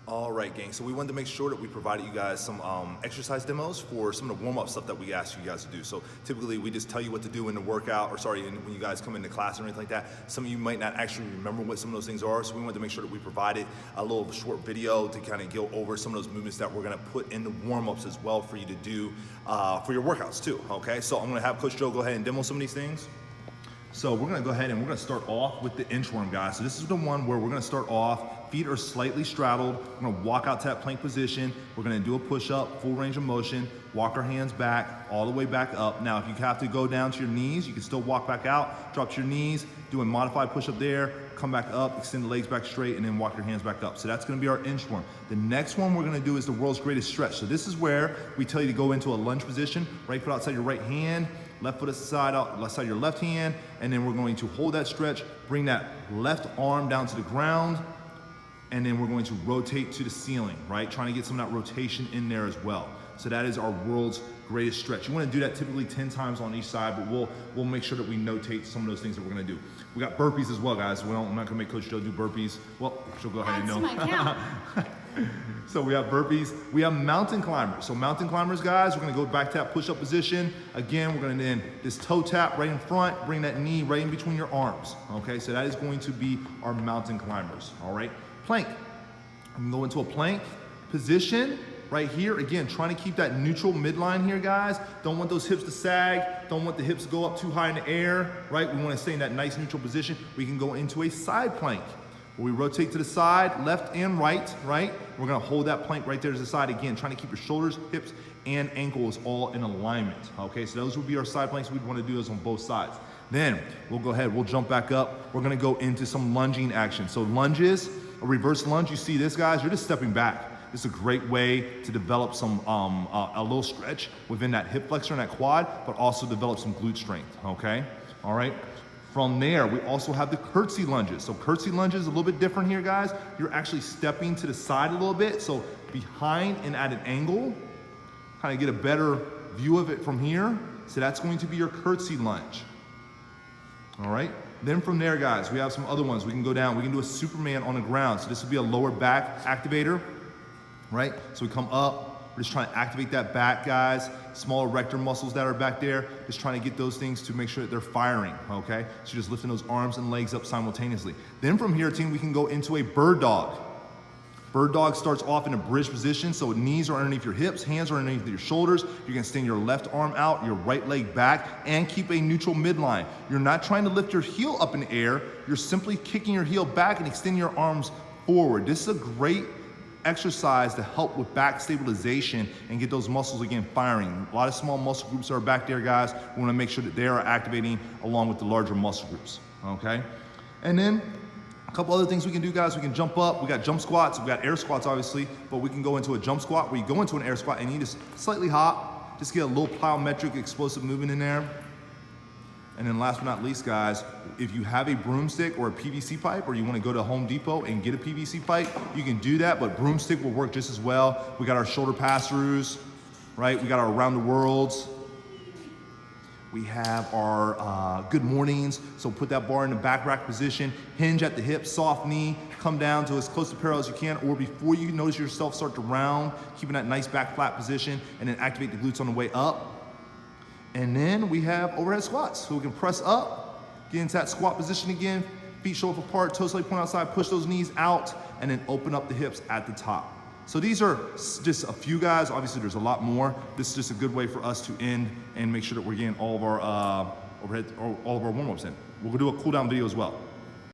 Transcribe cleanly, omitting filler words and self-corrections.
All right, gang. So we wanted to make sure that we provided you guys some exercise demos for some of the warm-up stuff that we asked you guys to do. So typically we just tell you what to do in the workout, or sorry, when you guys come into class or anything like that. Some of you might not actually remember what some of those things are. So we wanted to make sure that we provided a little short video to kind of go over some of those movements that we're gonna put in the warm-ups as well for you to do for your workouts too, okay? So I'm gonna have Coach Joe go ahead and demo some of these things. So we're gonna go ahead and we're gonna start off with the inchworm, guys. So this is the one where we're gonna start off, feet are slightly straddled. We're gonna walk out to that plank position. We're gonna do a push-up, full range of motion, walk our hands back, all the way back up. Now, if you have to go down to your knees, you can still walk back out, drop to your knees, do a modified push-up there, come back up, extend the legs back straight, and then walk your hands back up. So that's gonna be our inchworm. The next one we're gonna do is the world's greatest stretch. So this is where we tell you to go into a lunge position, right foot outside your right hand, left foot aside, left side of your left hand, and then we're going to hold that stretch, bring that left arm down to the ground, and then we're going to rotate to the ceiling, right? Trying to get some of that rotation in there as well. So that is our world's greatest stretch. You wanna do that typically 10 times on each side, but we'll make sure that we notate some of those things that we're gonna do. We got burpees as well, guys. I'm not gonna make Coach Joe do burpees. Well, she'll go ahead and know. That's my count. So we have burpees. We have mountain climbers. So mountain climbers, guys, we're gonna go back to that push-up position. Again, we're gonna then this toe tap right in front, bring that knee right in between your arms. Okay, so that is going to be our mountain climbers, all right? Plank. I'm gonna go into a plank position right here. Again, trying to keep that neutral midline here, guys. Don't want those hips to sag. Don't want the hips to go up too high in the air, right? We wanna stay in that nice neutral position. We can go into a side plank, where we rotate to the side, left and right? We're gonna hold that plank right there to the side. Again, trying to keep your shoulders, hips, and ankles all in alignment, okay? So those would be our side planks. We'd wanna do those on both sides. Then we'll go ahead, we'll jump back up. We're gonna go into some lunging action. So lunges, a reverse lunge, you see this, guys? You're just stepping back. It's a great way to develop some, a little stretch within that hip flexor and that quad, but also develop some glute strength, okay? All right? From there, we also have the curtsy lunges. So curtsy lunges is a little bit different here, guys. You're actually stepping to the side a little bit, so behind and at an angle, kind of get a better view of it from here. So that's going to be your curtsy lunge. All right? Then from there, guys, we have some other ones. We can go down, we can do a Superman on the ground. So this would be a lower back activator, right? So we come up, we're just trying to activate that back, guys. Small erector muscles that are back there, just trying to get those things to make sure that they're firing, okay? So just lifting those arms and legs up simultaneously. Then from here, team, we can go into a bird dog. Bird dog starts off in a bridge position, so knees are underneath your hips, hands are underneath your shoulders. You can extend your left arm out, your right leg back, and keep a neutral midline. You're not trying to lift your heel up in the air, you're simply kicking your heel back and extending your arms forward. This is a great exercise to help with back stabilization and get those muscles again firing. A lot of small muscle groups are back there, guys. We wanna make sure that they are activating along with the larger muscle groups, okay? And then a couple other things we can do, guys. We can jump up. We got jump squats. We got air squats, obviously, but we can go into a jump squat where you go into an air squat and you just slightly hop, just get a little plyometric explosive movement in there. And then last but not least, guys, if you have a broomstick or a PVC pipe, or you wanna go to Home Depot and get a PVC pipe, you can do that, but broomstick will work just as well. We got our shoulder pass-throughs, right? We got our around the worlds. We have our good mornings. So put that bar in the back rack position, hinge at the hip, soft knee, come down to as close to parallel as you can, or before you notice yourself start to round, keeping that nice back flat position, and then activate the glutes on the way up. And then we have overhead squats. So we can press up, get into that squat position again, feet shoulder apart, toes slightly point outside, push those knees out, and then open up the hips at the top. So these are just a few, guys. Obviously there's a lot more. This is just a good way for us to end and make sure that we're getting all of our overhead, all of our warm-ups in. We'll do a cool down video as well.